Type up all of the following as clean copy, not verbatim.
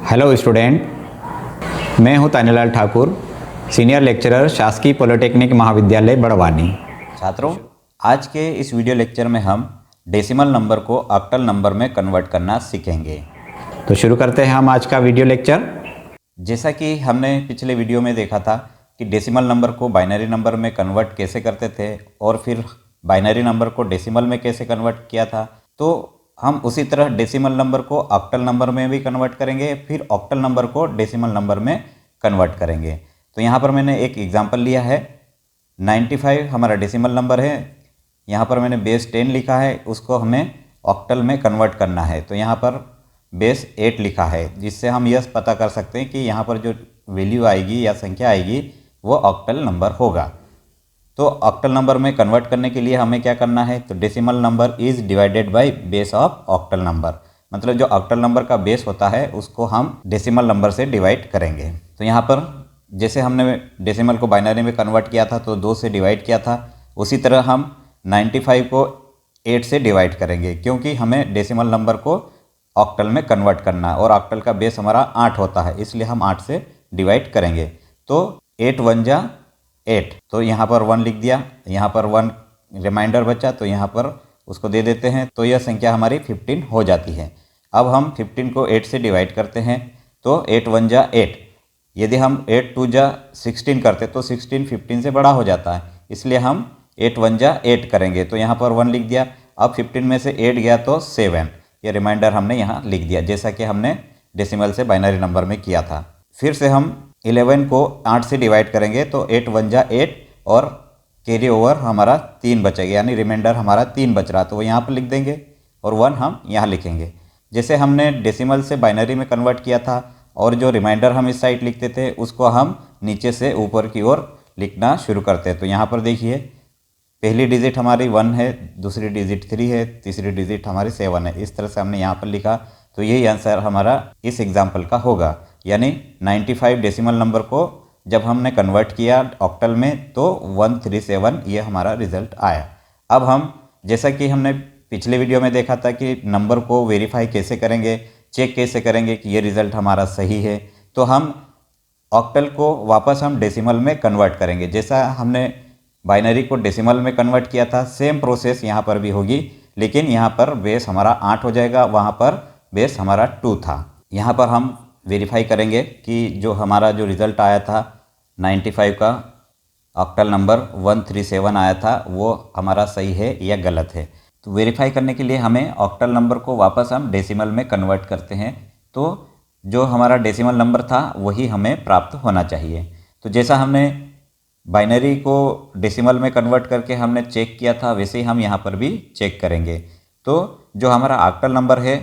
Hello student, मैं हूं तानीलाल Thakur, senior lecturer शासकीय पॉलिटेक्निक महाविद्यालय बड़वानी। छात्रों, आज के इस वीडियो लेक्चर में हम डेसिमल नंबर को ऑक्टल नंबर में कन्वर्ट करना सीखेंगे। तो शुरू करते हैं हम आज का वीडियो लेक्चर। जैसा कि हमने पिछले वीडियो में देखा था कि डेसिमल नंबर को बाइनरी नंबर में कन्वर्ट कैसे करते थे और फिर बाइनरी नंबर को डेसिमल में कैसे कन्वर्ट किया था, तो हम उसी तरह डेसिमल नंबर को ऑक्टल नंबर में भी कन्वर्ट करेंगे, फिर ऑक्टल नंबर को डेसिमल नंबर में कन्वर्ट करेंगे। तो यहाँ पर मैंने एक एग्जांपल लिया है। 95 हमारा डेसिमल नंबर है, यहाँ पर मैंने बेस 10 लिखा है, उसको हमें ऑक्टल में कन्वर्ट करना है। तो यहाँ पर बेस 8 लिखा है, जिससे हम यह पता कर सकते हैं कि यहाँ पर जो वैल्यू आएगी या संख्या आएगी वो ऑक्टल नंबर होगा। तो ऑक्टल नंबर में कन्वर्ट करने के लिए हमें क्या करना है, तो decimal number is divided by base of octal number, मतलब जो ऑक्टल नंबर का बेस होता है उसको हम डेसिमल नंबर से डिवाइड करेंगे। तो यहाँ पर जैसे हमने डेसिमल को बाइनरी में कन्वर्ट किया था तो 2 से डिवाइड किया था, उसी तरह हम 95 को 8 से डिवाइड करेंगे, क्योंकि हमें डेसिमल नंबर को ऑक्टल में कन्वर्ट करना है और ऑक्टल का बेस हमारा 8 होता है, इसलिए हम 8 से डिवाइड करेंगे। तो 8 1 जा 8, तो यहाँ पर 1 लिख दिया, यहाँ पर 1 रिमाइंडर बचा तो यहाँ पर उसको दे देते हैं, तो यह संख्या हमारी 15 हो जाती है। अब हम 15 को 8 से डिवाइड करते हैं, तो 8 1 जा 8, यदि हम 8 2 जा 16 करते तो 16 15 से बड़ा हो जाता है, इसलिए हम 8 1 जा 8 करेंगे। तो यहाँ पर 1 लिख दिया। अब 15 में से 8 गया तो 7, ये रिमाइंडर हमने यहाँ लिख दिया, जैसा कि हमने डेसिमल से बाइनरी नंबर में किया था। फिर से हम 11 को 8 से डिवाइड करेंगे, तो 8 1 जा 8 और कैरी ओवर हमारा 3 बचेगा, यानी रिमाइंडर हमारा 3 बच रहा, तो वो यहाँ पर लिख देंगे और 1 हम यहाँ लिखेंगे। जैसे हमने डेसिमल से बाइनरी में कन्वर्ट किया था और जो रिमाइंडर हम इस साइड लिखते थे उसको हम नीचे से ऊपर की ओर लिखना शुरू करते हैं। तो यहाँ पर देखिए, पहली डिजिट हमारी 1 है, दूसरी डिजिट 3 है, तीसरी डिजिट हमारी 7 है, इस तरह से हमने यहाँ पर लिखा। तो यही आंसर हमारा इस एग्जाम्पल का होगा, यानी 95 डेसिमल नंबर को जब हमने कन्वर्ट किया ऑक्टल में तो 137 ये हमारा रिजल्ट आया। अब हम, जैसा कि हमने पिछले वीडियो में देखा था कि नंबर को वेरीफाई कैसे करेंगे, चेक कैसे करेंगे कि ये रिज़ल्ट हमारा सही है, तो हम ऑक्टल को वापस हम डेसिमल में कन्वर्ट करेंगे। जैसा हमने बाइनरी को डेसिमल में कन्वर्ट किया था, सेम प्रोसेस यहाँ पर भी होगी, लेकिन यहाँ पर बेस हमारा 8 हो जाएगा, वहाँ पर बेस हमारा 2 था। यहाँ पर हम वेरीफाई करेंगे कि जो हमारा जो रिज़ल्ट आया था 95 का ऑक्टल नंबर 137 आया था, वो हमारा सही है या गलत है। तो वेरीफाई करने के लिए हमें ऑक्टल नंबर को वापस हम डेसिमल में कन्वर्ट करते हैं, तो जो हमारा डेसिमल नंबर था वही हमें प्राप्त होना चाहिए। तो जैसा हमने बाइनरी को डेसिमल में कन्वर्ट करके हमने चेक किया था, वैसे ही हम यहाँ पर भी चेक करेंगे। तो जो हमारा ऑक्टल नंबर है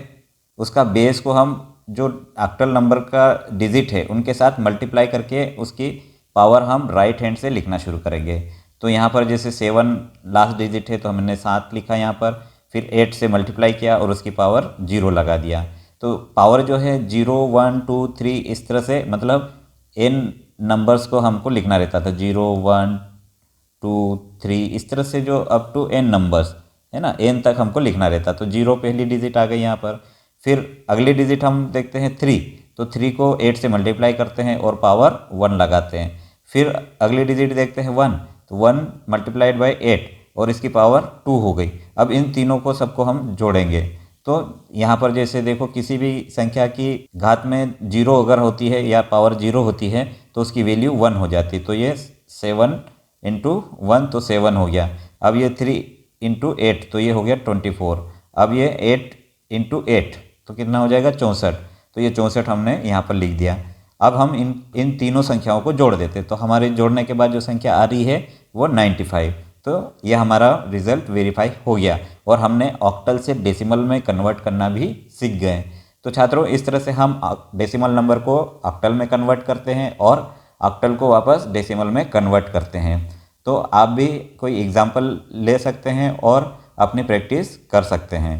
उसका बेस को हम जो ऑक्टल नंबर का डिजिट है उनके साथ मल्टीप्लाई करके उसकी पावर हम राइट हैंड से लिखना शुरू करेंगे। तो यहाँ पर जैसे 7 लास्ट डिजिट है तो हमने 7 लिखा यहाँ पर, फिर 8 से मल्टीप्लाई किया और उसकी पावर 0 लगा दिया। तो पावर जो है 0 1 2 3 इस तरह से, मतलब n नंबर्स को हमको लिखना रहता था, 0 1 2 3 इस तरह से, जो अप टू n नंबर्स है ना, n तक हमको लिखना रहता। तो 0 पहली डिजिट आ गई यहाँ पर, फिर अगली डिजिट हम देखते हैं 3, तो 3 को 8 से मल्टीप्लाई करते हैं और पावर 1 लगाते हैं। फिर अगली डिजिट देखते हैं 1, तो 1 मल्टीप्लाइड बाई 8 और इसकी पावर 2 हो गई। अब इन तीनों को सबको हम जोड़ेंगे, तो यहाँ पर जैसे देखो, किसी भी संख्या की घात में 0 अगर होती है या पावर 0 होती है तो उसकी वैल्यू 1 हो जाती है। तो ये 7 इंटू 1 तो 7 हो गया। अब ये 3 इंटू 8 तो ये हो गया 24। अब ये 8 इंटू 8 तो कितना हो जाएगा 64। तो ये 64 हमने यहाँ पर लिख दिया। अब हम इन तीनों संख्याओं को जोड़ देते, तो हमारे जोड़ने के बाद जो संख्या आ रही है वो 95। तो यह हमारा रिजल्ट वेरीफाई हो गया और हमने ऑक्टल से डेसिमल में कन्वर्ट करना भी सीख गए। तो छात्रों, इस तरह से हम डेसिमल नंबर को ऑक्टल में कन्वर्ट करते हैं और ऑक्टल को वापस डेसिमल में कन्वर्ट करते हैं। तो आप भी कोई एग्जाम्पल ले सकते हैं और अपनी प्रैक्टिस कर सकते हैं।